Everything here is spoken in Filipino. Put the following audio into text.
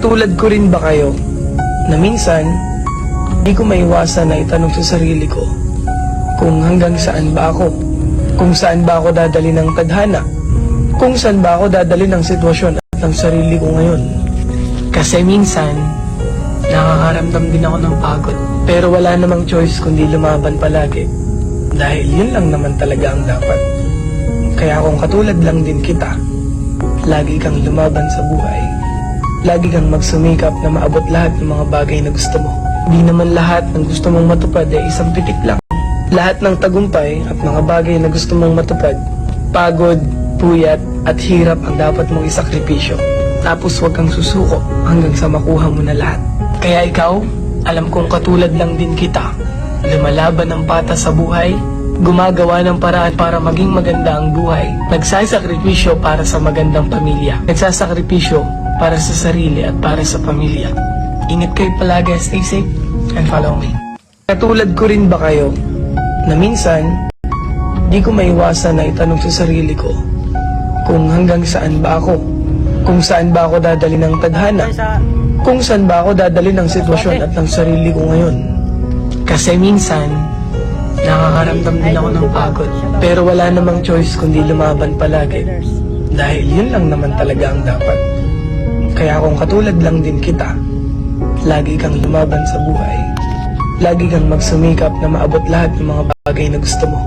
Tulad ko rin ba kayo na minsan di ko maiwasan na itanong sa sarili ko kung hanggang saan ba ako, kung saan ba ako dadali ng tadhana, kung saan ba ako dadali ng sitwasyon at ng sarili ko ngayon. Kasi minsan nakakaramdam din ako ng pagod, pero wala namang choice kundi lumaban palagi dahil yun lang naman talaga ang dapat. Kaya kung katulad lang din kita, lagi kang lumaban sa buhay. Lagi kang magsumikap na maabot lahat ng mga bagay na gusto mo. Di naman lahat ng gusto mong matupad ay isang pitik lang. Lahat ng tagumpay at mga bagay na gusto mong matupad, pagod, puyat at hirap ang dapat mong isakripisyo. Tapos huwag kang susuko hanggang sa makuha mo na lahat. Kaya ikaw, alam kong katulad lang din kita. Lumalaban ng patas sa buhay, gumagawa ng paraan para maging maganda ang buhay. Nagsasakripisyo para sa magandang pamilya. Nagsasakripisyo para sa sarili at para sa pamilya. Ingat kayo palagi, stay safe, and follow me. Katulad ko rin ba kayo na minsan di ko maiwasan na itanong sa sarili ko kung hanggang saan ba ako, kung saan ba ako dadali ng tadhana, kung saan ba ako dadali ng sitwasyon at ng sarili ko ngayon. Kasi minsan nakakaramdam din ako ng pagod, pero wala namang choice kundi lumaban palagi dahil yun lang naman talaga ang dapat. Kaya kung katulad lang din kita, lagi kang lumaban sa buhay. Lagi kang magsumikap na maabot lahat ng mga bagay na gusto mo.